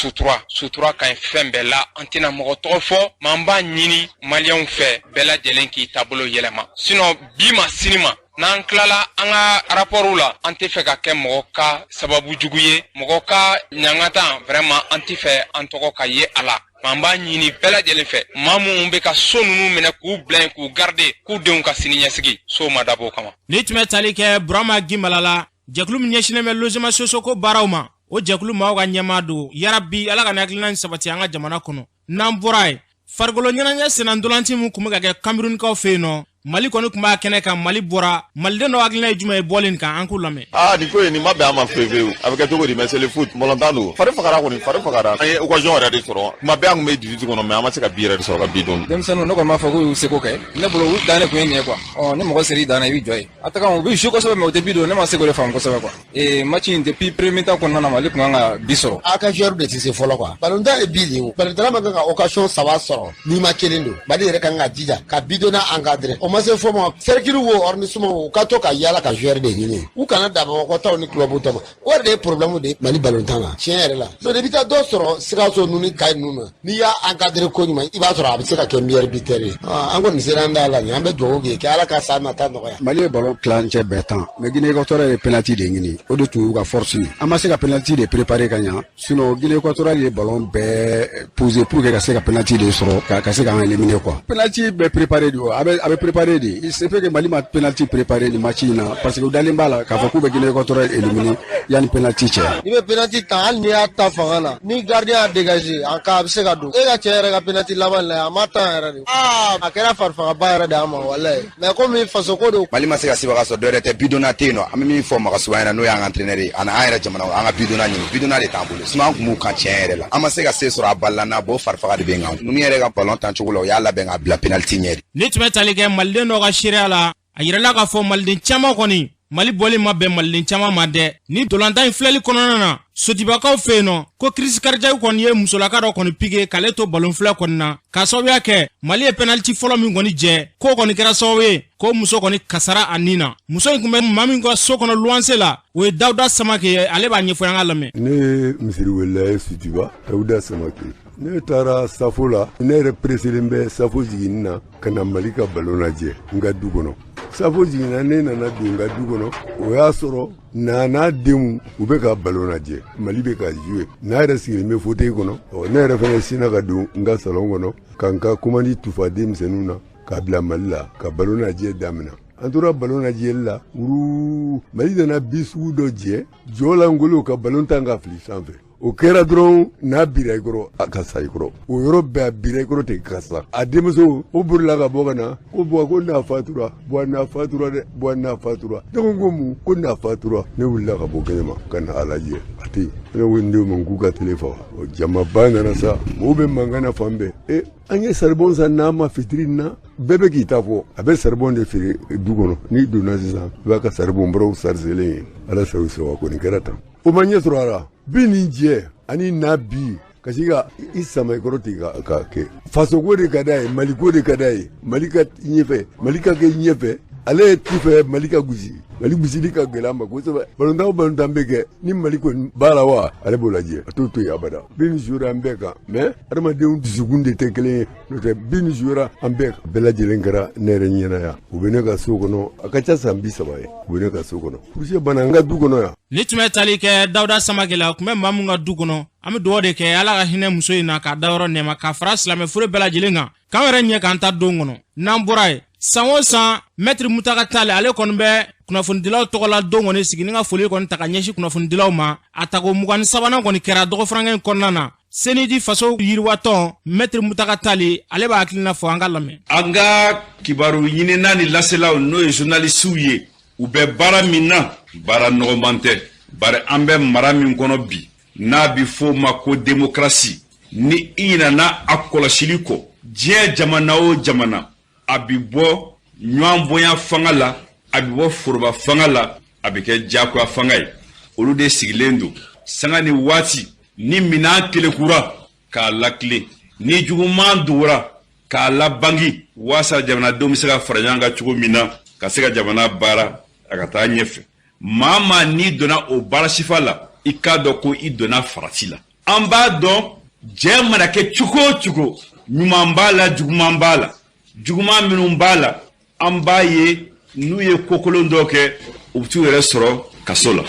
sutura ka ɲi fɛn bɛɛ la an tɛna mɔgɔ tɔgɔ fɔ mais an b'a ɲini maliyɛnw fɛ bɛɛ lajɛlen k'i taabolo yɛlɛma sinon bi ma sini ma n'an tilala an ka rapportw la an tɛ fɛ ka kɛ mɔgɔ ka sababu jugu ye mɔgɔ ka ɲangatan vraiment an tɛ fɛ an tɔgɔ ka ye a la an b'a ɲini bɛɛ lajɛlen fɛ maa minnu bɛ ka so ninnu minɛ k'u bila yen k'u garder k'u denw ka sini ɲɛsigi so ma dabɔ o kama. ni tun bɛ tali kɛ Burama Gimbala la jɛkulu min ɲɛsinnen bɛ logement sociaux ko baaraw ma o jɛkulu maaw ka ɲɛmaa don yarabi ala ka nin hakilina in sabati an ka jamana kɔnɔ n'an bɔra yen farikolo ɲɛnajɛ senna ndolanci min tun bɛ ka kɛ Camerounkaw fɛ yen nɔ Mali kɔni tun b'a kɛnɛ kan Mali bɔra maliden dɔ hakilina ye jumɛn ye bɔlen nin kan an k'u lamɛn. nin ko in nin ma bɛn an ma fewu a bɛ kɛ cogo di mais c'est le foot mɔlɔntan don fari fagara kɔni fari fagara an ye occasion yɛrɛ de sɔrɔ tuma bɛɛ an tun bɛ 18 kɔnɔ mais an ma se ka bi yɛrɛ de sɔrɔ ka bi dɔn. denmisɛnninw ne kɔni b'a fɔ k'u y'u seko kɛ ne bolo u dan ne kun ye nin ye quoi ni mɔgɔ sera i dan na i bɛ jɔ yen a ta kan u bɛ su kosɛbɛ mais u tɛ bi don ne ma se k'o de faamu kosɛbɛ quoi match in depuis premier temps kɔnɔna na Mali kun kan ka bi sɔrɔ. a ka joueur de tɛ se fɔlɔ quoi ballontan ye bi de ye o ballontan ma kan ka occasion 3 sɔrɔ n'i ma kelen don Mali yɛrɛ kan ka jija ka bi donna encadré o ma se fɔ ma cercle wo organisme wo ka to ka yala ka joueur de ɲini u kana Bamakɔtaw ni club tɔw ma o de ye problème de Mali ballontan na tiɲɛ yɛrɛ la so de bɛ taa dɔ sɔrɔ Sikaso ninnu ni Kayi ninnu na n'i y'a encadré ko ɲuman i b'a sɔrɔ a bɛ se ka kɛ meilleur buteur ye an kɔni sera an da la nin an bɛ dugawu kɛ ala ka sa nata nɔgɔya. Mali ye ballon tilancɛ bɛɛ tan mais Guinée Équatoriale ye penalty de ɲini o de tun y'u ka force ye an ma se ka penalty de préparer ka ɲa sinon Guinée Équatoriale ye ballon bɛɛ poser pour que ka se ka penalty de sɔrɔ ka se k'an éliminer quoi penalty bɛ préparer de a bɛ préparer préparé de. Il se fait que Mali m'a penalty préparé le match là parce que dans les balles quand faut que Guinée équatoriale éliminer, il y a une penalty tchè. Il veut penalty tant ni à ta fangana, ni gardien a dégagé en cas se gado. Et la tchè rega penalty là-bas là, matin rega. Ah, akera farfanga ba rega dama wallahi. Mais comme il faso ko do Mali ma se ka sibaga so dore te bidonate no, ami fo ma so wana no ya entraîneur ana ayra jamana anga bidona ni bidona de tambule. Sima ku mu kan tchè la. Ama se ka se sura balla na bo farfaga de benga. Numi rega ballon tan chugulo ya la benga bla penalty nyeri. Ni tun bɛ tali kɛ maliden dɔ ka seereya la a yirala k'a fɔ maliden caman kɔni Mali bɔli ma bɛn maliden caman ma dɛ ni dolantan in filɛli kɔnɔna na sotibakaw fɛ yen nɔ ko crise cardiaque kɔni ye musolaka dɔ kɔni piqué k'ale to ballon filɛ kɔni na k'a sababuya kɛ Mali ye penalty fɔlɔ min kɔni jɛ k'o kɔni kɛra sababu ye ko muso kɔni kasara a nin na muso in tun bɛ maa min ka so kɔnɔ luwanse la o ye Dawuda Samake ye ale b'a ɲɛfɔ an ka lamɛn. Ne misiri wele ye Sotiba Dawuda Samake. Ne taara safo la ne yɛrɛ preselen bɛ safo jiginni na ka na Mali ka ballon lajɛ n ka du kɔnɔ. Safo jiginna ne nana don n ka du kɔnɔ o y'a sɔrɔ n'a denw u bɛ ka ballon lajɛ Mali bɛ ka jouer n'a yɛrɛ sigilen bɛ fauteuil kɔnɔ ne yɛrɛ fɛnɛ sinna ka don n ka salon kɔnɔ ka n ka commande tufa denmisɛnninw na k'a bila Mali la ka ballon lajɛ daminɛ. An tora ballon lajɛli la Mali nana bi sugu dɔ jɛ jɔ la ngolo ka ballon tan ka fili sanfɛ. O kɛra dɔrɔn n'a bira i kɔrɔ a ka sa i kɔrɔ o yɔrɔ bɛɛ a bira i kɔrɔ ten ka sa a denmuso o bolila ka bɔ ka na ko bɔn ko n'a fatura bɔn n'a fatura dɛ bɔn n'a fatura ne ko mun ko n'a fatura ne wulila ka bɔ kɛnɛma ka na a lajɛ a tɛ yen ne ko n denw ma k'u ka tele faga o jamaba nana sa mɔgɔw bɛ mankan na fan bɛɛ an ye saribɔn san n'a ma fitiri na bɛɛ bɛ k'i ta fɔ a bɛ saribɔn de feere du kɔnɔ n'i donna sisan i b'a ka saribɔn bɔrɔw sariselen ye ala sago sago ko nin kɛra tan o ma ɲɛ sɔrɔ a la bi nin jɛ ani n'a bi ka se ka i sama i kɔrɔ ten ka kɛ fasoko de ka d'a ye maliko de ka d'a ye Mali ka ɲɛfɛ Mali ka kɛ ɲɛfɛ ale ye ti fɛ Mali ka gosi Mali gosili ka gɛlɛn a ma kosɛbɛ balontan bɛ kɛ ni Mali kɔni b'a la wa ale b'o lajɛ a t'o to yen abada bi ni jouera an bɛɛ kan mais adamadenw dusukun de tɛ kelen ye n'o tɛ bi ni jouera an bɛɛ kan bɛɛ lajɛlen kɛra ne yɛrɛ ɲɛna yan u bɛ ne ka so kɔnɔ a ka ca san 30 ye u bɛ ne ka so kɔnɔ kurusi bana an ka du kɔnɔ yan. Ni tun bɛ tali kɛ Dawuda Samake la tun bɛ maa min ka du kɔnɔ an bɛ dugawu de kɛ ala ka hinɛ muso in na k'a da yɔrɔ nɛma k'a fara silamɛ furu bɛɛ lajɛlen kan k'an yɛrɛ ɲɛ k'an ta don kɔnɔ n'an bɔra ye san o san Maître Muntaka Tall ale kɔni bɛ kunnafonidilaw tɔgɔ la don kɔni sigi ni ka foli kɔni ta ka ɲɛsin kunnafonidilaw ma a tago 23nan kɔni kɛra dɔgɔfarankɛ in kɔnɔna na Senidi faso yiriwatɔ Maître Muntaka Tall ale b'a hakilina fɔ an ka lamɛn. An ka kibaru ɲinina ni laselaw n'o ye journalistw ye u bɛ baara min na baara nɔgɔman tɛ bari an bɛ mara min kɔnɔ bi n'a bi fɔ ma ko démocratie ni i ɲinana a kɔlɔsili kɔ diɲɛ jamana o jamana a bi bɔ ɲɔgɔn bonya fanga la a bi bɔ foroba fanga la a bi kɛ diyagoya fanga ye olu de sigilen don sanga ni waati ni minan kelekura k'a lakile ni juguman dugura k'a labangi waasa jamanadenw bɛ se ka fara ɲɔgɔn kan cogo min na ka se ka jamana baara a ka taa ɲɛfɛ maa maa n'i donna o baara sifa la i k'a dɔn ko i donna farati la an b'a dɔn diɲɛ mana kɛ cogo o cogo ɲuman b'a la juguman b'a la juguman minnu b'a la an b'a ye n'u ye kokolon dɔ kɛ u bɛ t'u yɛrɛ sɔrɔ kaso la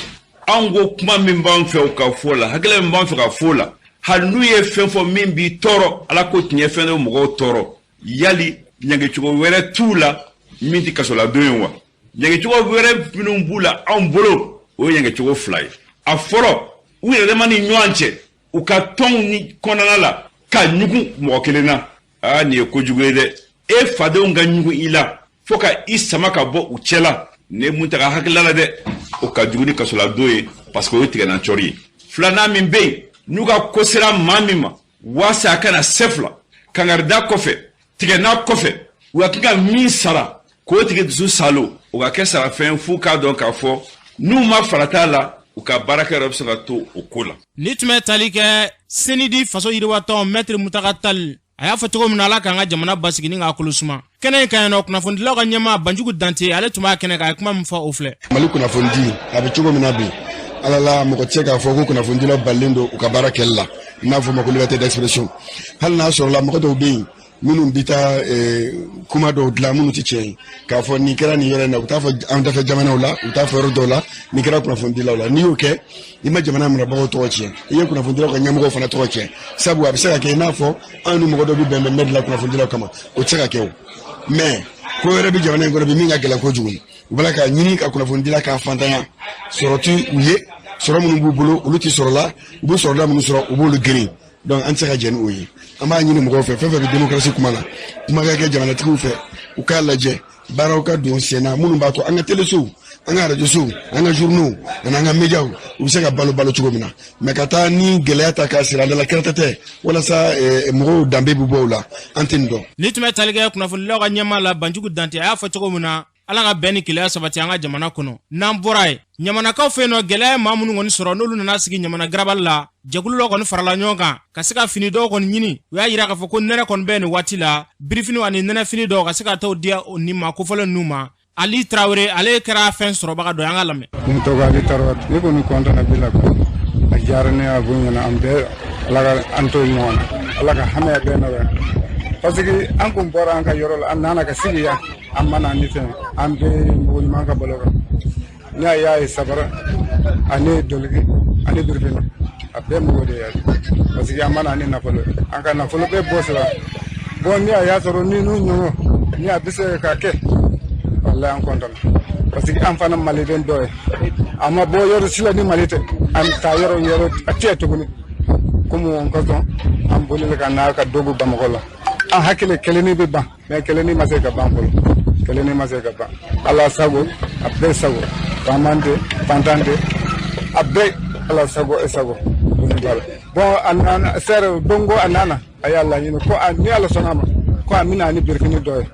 an ko kuma min b'an fɛ u ka fɔ la hakilila min b'an fɛ ka fɔ la hali n'u ye fɛn fɔ min b'i tɔɔrɔ ala ko tiɲɛ fɛn dɔ mɔgɔw tɔɔrɔ yali ɲangicogo wɛrɛ t'u la min tɛ kasoladon ye wa ɲangicogo wɛrɛ minnu b'u la anw bolo o ye ɲangicogo fila ye a fɔlɔ u yɛrɛ dama ni ɲɔgɔn cɛ u ka tɔnw ni kɔnɔna la ka ɲugun mɔgɔ kelen na nin ye kojugu ye dɛ e fadenw ka ɲugun i la fo ka i sama ka bɔ u cɛ la ne mun ta ka hakilila la dɛ o ka jugu ni kasoladon ye parce que o ye tigɛna cɔri ye filanan min bɛ yen n'u ka ko sera maa min ma waasa a kana sɛfula kangarida kɔfɛ tigɛna kɔfɛ u ka ka min sara k'o tigi dusu salo o ka kɛ sarafɛn f'u k'a dɔn k'a fɔ n'u ma farata la u ka baarakɛyɔrɔ bɛ se ka to o ko la. Ni tun bɛ tali kɛ Senidi faso yiriwatɔ Maître Muntaka Tall a y'a fɔ cogo min na ala k'an ka jamana basigi ni k'a kolo suma kɛnɛ in ka ɲi nɔ kunnafonidilaw ka ɲɛmaa Banjugu Dante ale tun b'a kɛnɛ kan a ye kuma min fɔ o filɛ. Mali kunnafonidi a bɛ cogo min na bi ala la mɔgɔ tɛ se k'a fɔ ko kunnafonidilaw balilen don u ka baara kɛli la i n'a fɔ ma ko liberté d'expression hali n'a sɔrɔla mɔgɔ dɔw bɛ yen minnu bɛ taa kuma dɔw dilan minnu tɛ tiɲɛ ye k'a fɔ nin kɛra nin yɔrɔ in na u t'a fɔ an dafɛ jamanaw la u t'a fɔ yɔrɔ dɔw la nin kɛra kunnafonidilaw la n'i y'o kɛ i ma jamana marabagaw tɔgɔ tiɲɛ i ye kunnafonidilaw ka ɲɛmɔgɔw fana tɔgɔ tiɲɛ sabu a bɛ se ka kɛ i n'a fɔ an ni mɔgɔ dɔw bɛ bɛn mɛdi la kunnafonidilaw kama o tɛ se ka kɛ o mais ko yɛrɛ bi jamana in kɔnɔ bi min ka gɛlɛn kojugu u bala ka ɲini ka kunnafoni dila k'a fantanya sɔrɔ ti u ye sɔrɔ minnu b'u bolo olu ti sɔrɔ la u b'u sɔrɔla minnu sɔrɔ u b'olu geren donc an tɛ se ka jɛn ni o ye an b'a ɲini mɔgɔw fɛ fɛn fɛn bɛ démocratie kuma la kuma ka kɛ jamanatigiw fɛ u k'a lajɛ baaraw ka don sen na minnu b'a to an ka télésow an ka radio sow an ka journaux ani an ka médiaw u bɛ se ka balo cogo min na mais ka taa ni gɛlɛya ta k'a siri an dala kɛrɛtɛ tɛ walasa mɔgɔw danbe bɛ bɔ o la an tɛ nin dɔn. Ni tun bɛ tali kɛ kunnafonilaw ka ɲɛmaa la Banjugu Dante a y'a fɔ cogo min na Ala ka bɛn ni kelenya sabati an ka jamana kɔnɔ n'an bɔra ye ɲamanakaw fɛ yen nɔ gɛlɛya ye maa minnu kɔni sɔrɔ n'olu nana sigi ɲamana garabali la jɛkulu dɔ kɔni farala ɲɔgɔn kan ka se ka fini dɔw kɔni ɲini u y'a yira k'a fɔ ko nɛnɛ kɔni bɛ nin waati la birifini ani nɛnɛfini dɔw ka se ka t'o di ni ma kofɔlen ninnu ma Ali Traoré ale kɛra fɛn sɔrɔbaga dɔ ye an ka lamɛn. Ni tɔgɔ Ali Traoré ne kɔni kɔntana bi la quoi a diyara ne a bonya an bɛɛ Ala ka an to ɲɔgɔn na Ala ka hamɛ bɛɛ nɔgɔya parce que an kun bɔra an ka yɔrɔ la an nana ka sigi yan an mana ni fɛn an bɛ mɔgɔ ɲuman ka balo kan ne y'a ye sabara ani doligi ani birifini a bɛɛ mɔgɔ de ye parce que an mana ni nafolo an ka nafolo bɛɛ bɔ sira bon ni a y'a sɔrɔ ni n'u ɲɔgɔn ni a bɛ se ka kɛ wallahi an kontaan parce que an fana maliden dɔ ye a ma bɔ yɔrɔ si la ni Mali tɛ an taa yɔrɔ a tɛ tuguni komi o kosɔn an bolila ka n'a ka dogo Bamakɔ la an hakili kelen bɛ ban mais kelen ma se ka ban fɔlɔ kelen ma se ka ban Ala sago a bɛɛ sago faama tɛ fantan tɛ a bɛɛ Ala sago e sago bon a nana sɛrɛ dongo a nana a y'a laɲini ko ni Ala sɔnna a ma ko a bɛna ni birifini dɔ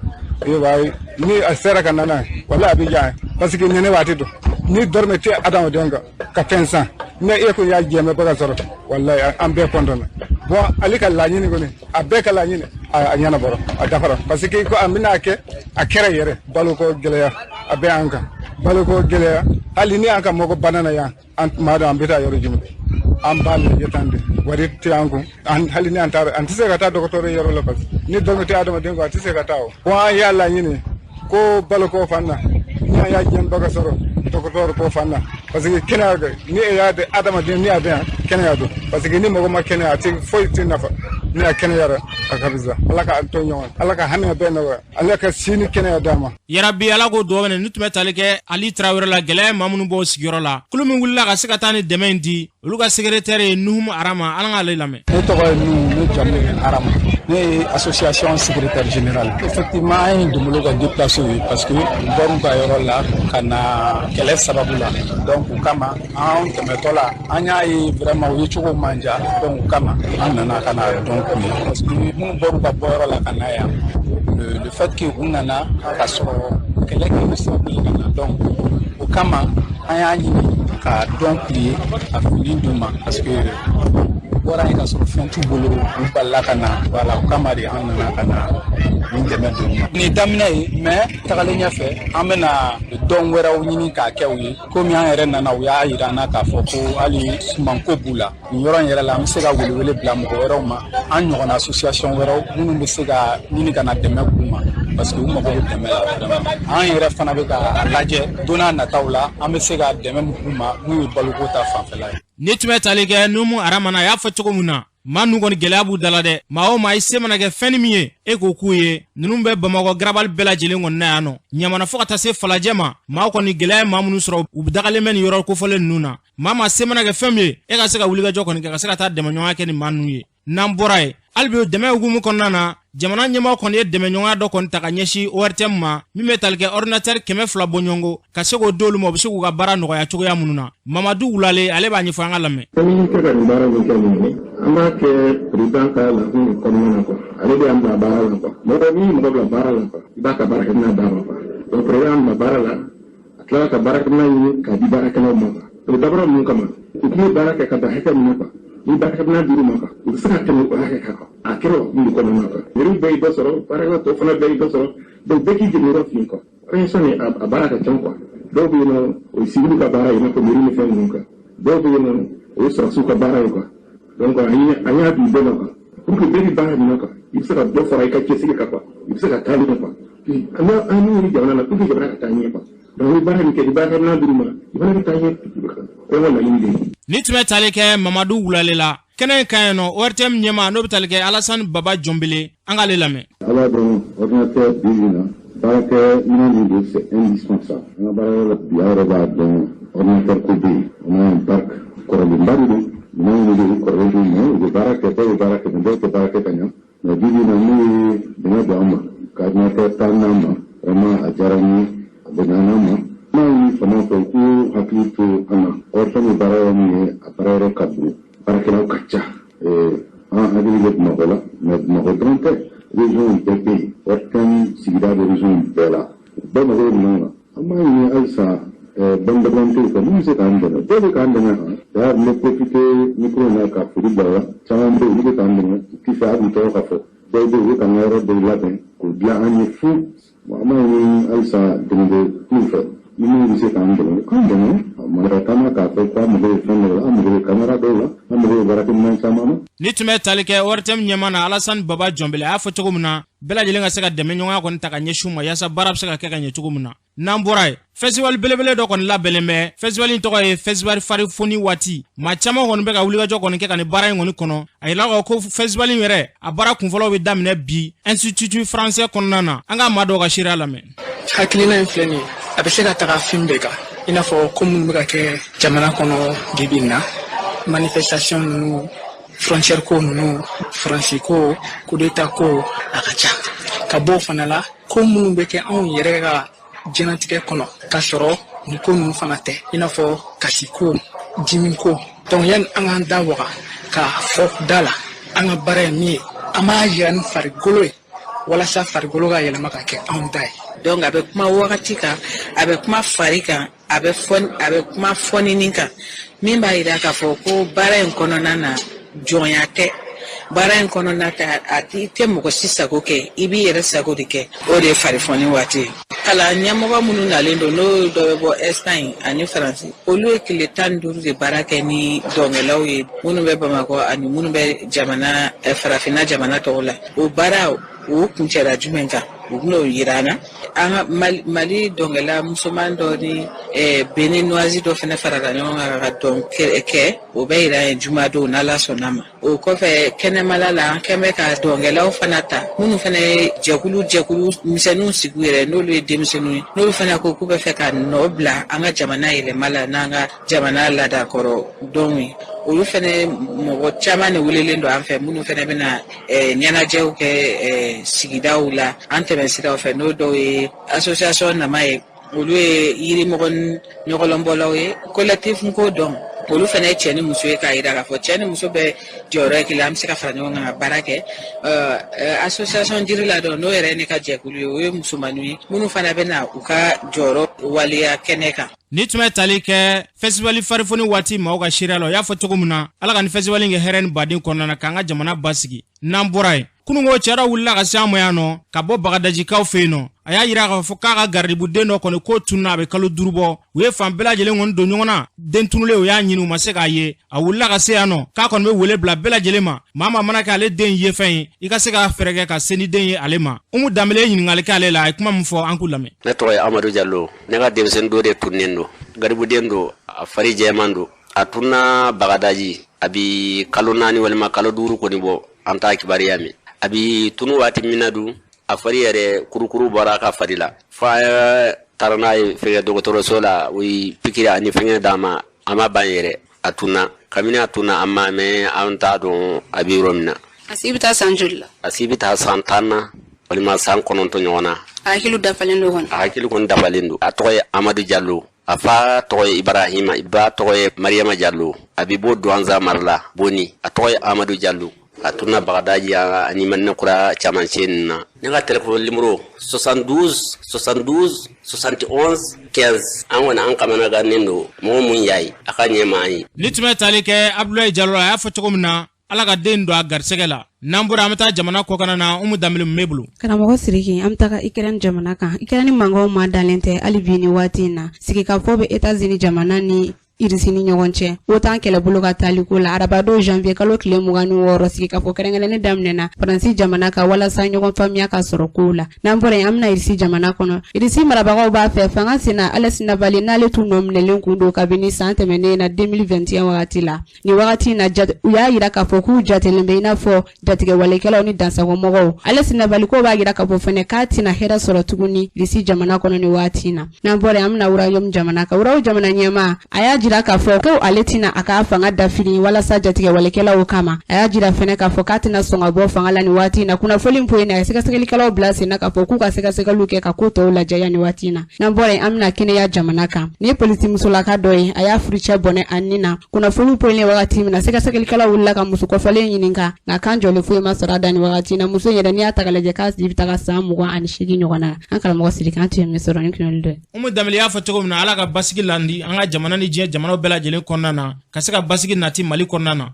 ye wayi ni a sera ka nana wala a bɛ diya parce que nɛnɛ waati don ni dɔrɔmɛ tɛ adamaden ka fɛn san ne e ko y'a jɛmɛ bɛ ka sɔrɔ wallahi an bɛɛ kɔntɔnna bon ale ka laɲini kɔni a bɛɛ ka laɲini a ɲɛnabɔra a dafara parce que ko an bɛna kɛ a kɛra yɛrɛ baloko gɛlɛya a bɛ an kan baloko gɛlɛya hali ni an ka mɔgɔ banana yan an tuma dɔn an bɛ taa yɔrɔ jumɛn an b'a lajɛ tan de wari tɛ an kun hali ni an taara an tɛ se ka taa dɔgɔtɔrɔ yɔrɔ la parce que ni dɔrɔmɛ tɛ adamaden ko a tɛ se ka taa o bon an y'a laɲini ko baloko fan na ni an y'a jɛn baka sɔrɔ dɔgɔtɔrɔ ko fan na parce que kɛnɛya ni e y'a de adamaden ni a bɛ yan kɛnɛya don parce que ni mɔgɔ ma kɛnɛya a tɛ foyi tɛ nafa ni a kɛnɛyara a ka bisa Ala ka to ɲɔgɔn Ala ka hamɛ bɛɛ nɔgɔya Ala ka sini kɛnɛya d'a ma. Yarabi Ala ko dugawu minɛ ni tun bɛ tali kɛ Ali Traoré la gɛlɛya maa minnu b'o sigiyɔrɔ la kulu min wulila ka se ka taa ni dɛmɛ in di olu ka secrétaire ye Nuhumu Arama Ala k'ale lamɛn. Ne tɔgɔ ye Nuhu ne jamu ye Arama ne ye association secrétaire général effectivement an ye Dombolo ka déplacé ye parce que u bɔr'u ka yɔrɔ la ka na kɛlɛ sababu la donc o kama an tɛmɛtɔ la an y'a ye vraiment u ye cogo man diya donc o kama an nana ka na dɔn k'u ye parce que minnu bɔr'u ka bɔyɔrɔ la ka na yan le fait que u nana ka sɔrɔ kɛlɛ kɛ sababu ka na donc o kama an y'a ɲini ka dɔn k'u ye a fili d'u ma parce que bɔra yen ka sɔrɔ fɛn t'u bolo u balila ka na voilà o kama de an nana ka na nin dɛmɛ d'u ma nin daminɛ ye mais tagalen ɲɛfɛ an bɛna dɔn wɛrɛw ɲini k'a kɛ u ye komi an yɛrɛ nana u y'a yira an na k'a fɔ ko hali sumanko b'u la nin yɔrɔ in yɛrɛ la an bɛ se ka welewele bila mɔgɔ wɛrɛw ma an ɲɔgɔnna association wɛrɛw minnu bɛ se ka ɲini ka na dɛmɛ k'u ma parce que u mago bɛ dɛmɛ la vraiment an yɛrɛ fana bɛ ka lajɛ don n'a nataw la an bɛ se ka dɛmɛ min k'u ma n'u ye baloko ta fanfɛla ye. Ni tun bɛ tali kɛ Nuhumu Arama a y'a fɔ cogo min na maa ninnu kɔni gɛlɛya b'u dala dɛ maa o maa i se mana kɛ fɛn min ye e k'o k'u ye ninnu bɛ Bamakɔ garabali bɛɛ lajɛlen kɔni na yan nɔ ɲamana fo ka taa se Falajɛ ma maa kɔni gɛlɛya ye maa minnu sɔrɔ u dagalen bɛ nin yɔrɔ kofɔlen ninnu na maa se mana kɛ fɛn min ye e ka se ka wulikajɔ kɔni kɛ ka se ka taa dɛmɛɲɔgɔnya kɛ ni maa ninnu ye n'an bɔra ye hali bi dɛmɛ hukumu kɔnɔna na jamana ɲɛmaaw kɔni ye dɛmɛɲɔgɔnya dɔ kɔni ta ka ɲɛsin ORTM ma min bɛ tali kɛ ordinateur 200 bɔ ɲɔgɔn ka se k'o d'olu ma u bɛ se k'u ka baara nɔgɔya cogoya minnu na Mamadu Wulale ale b'a ɲɛfɔ an ka lamɛn. Ni kɛ ka nin baara min kɛ nin ye an b'a kɛ président ka laɲini kɔnɔna na quoi ale de y'an bila baara la quoi mɔgɔ n'i mɔgɔ bila baara la quoi i b'a ka baarakɛminɛn d'a ma quoi donc président y'an bila baara la a tilala ka baarakɛminɛn ɲini k'a di baarakɛlaw ma quoi o dabɔra mun kama u tun bɛ baara kɛ ka dan hakɛ min na quoi ni baarakɛminɛn dir'u ma quoi u bɛ se ka tɛmɛ o hakɛ kan quoi a kɛra o hukumu kɔnɔna na quoi yɛrɛw bɛɛ y'i dɔ sɔrɔ baarakɛla tɔw fana bɛɛ y'i dɔ sɔrɔ donc bɛɛ k'i jeni yɔrɔ f'i quoi organisation ni a baara ka ca quoi dɔw bɛ yen nɔ o ye civil ka baara ye i n'a fɔ mairie ni fɛn ninnu quoi dɔw bɛ yen nɔ o ye sɔrɔsiw ka baara ye quoi donc an y'a bi bɛɛ ma quoi pour que bɛɛ bɛ baara min na quoi i bɛ se ka dɔ fara i ka cɛsiri kan quoi i bɛ se ka taa ɲɛ quoi an y'o ɲini jamana na pour que jamana ka taa ɲɛ quoi donc ni baara min kɛ ni baarakɛminɛn dir'u ma jamana ka taa ɲɛ o ye laɲini de ye. Ni tun bɛ tali kɛ Mamadu Wulale la kɛnɛ in kan yen nɔ ORTM ɲɛmaa n'o bɛ tali kɛ Alassane Baba Jɔnbele an k'ale lamɛn. Ala dɔn ordinateur bi na baara kɛ minɛn min don c'est indispensable an ka baara la bi yɛrɛ b'a dɔn ordinateur ko bɛ yen on a un parc kɔrɔlenba de don minɛn minnu bɛ kɔrɔlen don mais u bɛ baara kɛ dɔw bɛ baara kɛ dɔw tɛ baara kɛ ka ɲa mais bi bi in na n'u ye dɛmɛ don an ma ka ordinateur taa n'an ma vraiment a diyara n ye a bɛnna n'an ma n'a ye fama fɛ u k'u hakili to an na ordinateur bɛ baara yɔrɔ min ye a baara yɔrɔ ka bon baarakɛlaw ka ca an hakili bɛ Bamakɔ la mais Bamakɔ dɔrɔn tɛ région bɛɛ bɛ yen ordinateur sigida bɛ région bɛɛ la bɛɛ mago bɛ minɛnw na an b'a ɲini halisa bandabantew fɛ minnu bɛ se k'an dɛmɛ dɔw bɛ k'an dɛmɛ d'ailleurs n bɛ profiter micro in na ka foli bila o la caman bɛ yen olu bɛ k'an dɛmɛ u tɛ fɛ hali tɔgɔ ka fɔ dɔw bɛ yen u bɛ k'an ka yɔrɔ dɔw labɛn k'o dilan an ye fu an b'a ɲini halisa dɛmɛ t'u fɛ ni minnu bɛ se k'an dɛmɛ k'an dɛmɛ mɔgɔ kama k'a fɔ k'an mago bɛ fɛn dɔw la an mago bɛ kamera dɔw la an mago bɛ baarakɛminɛn caman na. Ni tun bɛ tali kɛ ORTM ɲɛmaa na Alassane Baba Jɔnbɛlɛ a y'a fɔ cogo min na bɛɛ lajɛlen ka se ka dɛmɛ ɲɔgɔnya kɔni ta ka ɲɛsin u ma yaasa baara bɛ se ka kɛ ka ɲɛ cogo min na. N'an bɔra yen festival belebele dɔ kɔni labɛnnen bɛ festival in tɔgɔ ye festival Farifoni waati maa caman kɔni bɛ ka wulikajɔ kɔni kɛ ka nin baara in kɔni kɔnɔ a yira ko festival in yɛrɛ a baara kunfɔlɔw bɛ daminɛ bi Institut Français kɔnɔna na an ka maa dɔw ka seereya lamɛn. Hakilina in filɛ nin ye a bɛ se ka taga fɛn bɛɛ kan i n'a fɔ ko minnu bɛ ka kɛ jamana kɔnɔ bi in na manifestation ninnu frontière ko ninnu faransi ko coup d'état ko a ka ca ka bɔ o fana la ko minnu bɛ kɛ anw yɛrɛ ka diɲɛlatigɛ kɔnɔ k'a sɔrɔ nin ko ninnu fana tɛ i n'a fɔ kasi ko dimi ko donc yanni an k'an da waga k'a fɔ da la an ka baara ye min ye an b'a yira ni farikolo ye walasa farikolo ka yɛlɛma ka kɛ anw ta ye. Donc a bɛ kuma wagati kan a bɛ kuma fari kan a bɛ kuma fɔnini kan min b'a yira k'a fɔ ko baara in kɔnɔna na jɔnya tɛ baara in kɔnɔna a tɛ mɔgɔ si sago kɛ i b'i yɛrɛ sago de kɛ o de ye farifoni waati ye. Kalan ɲɛmɔgɔ minnu nalen don n'o dɔ bɛ bɔ Espagne ani Faransi olu ye tile 15 de baara kɛ ni dɔnkɛlaw ye minnu bɛ Bamakɔ ani minnu bɛ farafinna jamana tɔw la o baara o kuncɛra jumɛn kan u bɛn'o yira an na an ka Mali dɔnkɛla musoman dɔ ni Béninoise dɔ fana farala ɲɔgɔn kan ka dɔn kɛ o bɛ yira ye juma don n'Ala sɔnna ma o kɔfɛ kɛnɛmala la an kɛn bɛ ka dɔnkɛlaw fana ta minnu fana ye jɛkulu misɛnninw sigi yɛrɛ n'olu ye denmisɛnninw ye n'olu fana ko k'u bɛ fɛ ka nɔ bila an ka jamana yɛlɛma la n'an ka jamana ladakɔrɔ dɔnw ye olu fana mɔgɔ caman de welelen don an fɛ minnu fana bɛna ɲɛnajɛw kɛ sigidaw la an tɛmɛ siraw fɛ n'o dɔw ye association nama ye olu ye yirimɔgɔ ɲɔgɔlɔnbɔlaw ye collectif ko dɔn olu fana ye cɛ ni muso ye k'a yira k'a fɔ cɛ ni muso bɛ jɔyɔrɔ kelen an bɛ se ka fara ɲɔgɔn kan ka baara kɛ association jiri la dɔn n'o yɛrɛ ye ne ka jɛkulu ye o ye musomaninw ye minnu fana bɛ na u ka jɔyɔrɔ waleya kɛnɛ kan. Ni tun bɛ tali kɛ festival Farifoni waati maaw ka seereya la o y'a fɔ cogo min na ala ka nin festival in kɛ hɛrɛ ni baden kɔnɔna na k'an ka jamana basigi n'an bɔra yen kunungo cɛ dɔ wulila ka se an ma yan nɔ ka bɔ Bagadajikaw fɛ yen nɔ a y'a yira k'a fɔ k'a ka garidibuden dɔ kɔni ko tununa a bɛ kalo 5 bɔ u ye fan bɛɛ lajɛlen kɔni don ɲɔgɔn na den tunulen u y'a ɲini u ma se k'a ye a wulila ka se yan nɔ k'a kɔni bɛ wele bila bɛɛ lajɛlen ma maa mana kɛ ale den ye fɛn ye i ka se k'a fɛɛrɛ kɛ ka se ni den ye ale ma Umu Danbele ye ɲininkali kɛ ale la a ye kuma min fɔ an k'u lamɛn. Ne tɔgɔ ye Amadu Jalo ne ka denmisɛnnin dɔ de tunnen don garibuden don a fari jɛman don a tunna Bagadaji a bi kalo 4 walima kalo 5 kɔni bɔ an t'a kibariya min a bi tunu waati min na dun a fari yɛrɛ kurukuru bɔra a ka fari la fa taara n'a ye fɛngɛ dɔgɔtɔrɔso la u ye pikiri ani fɛngɛ d'a ma a ma ban yɛrɛ a tunna kabini a tunna an ma mɛn an t'a dɔn a bɛ yɔrɔ min na. A si bɛ taa san joli la? A si bɛ taa san 10 na walima san 9 ɲɔgɔn na. A hakili dafalen don kɔni. A hakili kɔni dafalen don a tɔgɔ ye Amadu Jalo a fa tɔgɔ ye Ibrahima i ba tɔgɔ ye Mariama Jalo a bɛ bɔ Douanza mara la Boni a tɔgɔ ye Amadu Jalo a tunna Bagadaji ani Manakura camancɛ ninnu na ne ka téléphone numéro 72 72 71 15 an kɔni an kamanagannen don mɔgɔ mun y'a ye a ka ɲɛma an ye. Ni tun bɛ tali kɛ Abdoulaye Jalo a y'a fɔ cogo min na ala ka den don a garisɛgɛ la n'an bɔra an bɛ taa jamana kɔkan na Umu Danbele mun bɛ bolo. Karamɔgɔ Siriki an bɛ taga Ukraine jamana kan Ukraine mankanw ma dalen tɛ hali bi ni waati in na sigikafɔ bɛ États-Unis jamana ni irisi ni ɲɔgɔn cɛ o tan kɛlɛbolo ka taliko la arabado janvier kalo tile 26 sigi ka fɔ kɛrɛnkɛrɛnnen daminɛna Faransi jamana ka walasa ɲɔgɔn faamuya ka sɔrɔ kow la n'an bɔra yen an bɛna irisi jamana kɔnɔ irisi marabagaw b'a fɛ fanga sena Ales Nabali n'ale tun nɔminɛlen kun don kabini san tɛmɛnen na 2021 wagati la ni wagati na u y'a yira k'a fɔ k'u jatelen bɛ i n'a fɔ jatigɛ walekɛlaw ni dansagomɔgɔw Ales Nabali ko b'a yira k'a fɔ fɛnɛ k'a tɛna hɛrɛ sɔrɔ tuguni irisi jamana kɔnɔ ni wagati na n'an bɔra yen an bɛna Urayɔmu jamana ka Uraw jamana ɲɛma a y'a jira k'a fɔ ko ale tɛna a ka fanga dafiri walasa jatigɛ walekɛlaw kama a y'a jira fɛnɛ k'a fɔ k'a tɛna sɔn ka bɔ fanga la ni wagati na kunnafoni poyi na sɛgɛsɛgɛlikɛlaw bila sen na k'a fɔ k'u ka sɛgɛsɛgɛliw kɛ ka ko tɔw lajɛ ni wagati na n'an bɔra yen an bɛna Kɛnɛya jamana kan ni polisi musolaka dɔ ye a y'a furucɛ bɔnɛ a nin na kunnafoni poyi ni wagati min na sɛgɛsɛgɛlikɛlaw wulila ka muso kɔfɛlen ɲininka nka kan jɔlen foyi ma sɔrɔ a da ni wagati na muso yɛrɛ n'i y'a ta ka lajɛ k'a sigi bɛ taga san 28 ɲɔgɔn na an karamɔgɔ Siriki an tun ye min sɔrɔ ni kunnoli dɔ Umu Dameli y'a fɔ cogo min na Ala ka basigi landi an ka jamana ni diɲɛ jamanaw bɛɛ lajɛlen kɔnɔna na ka se ka basigi nati Mali kɔnɔna na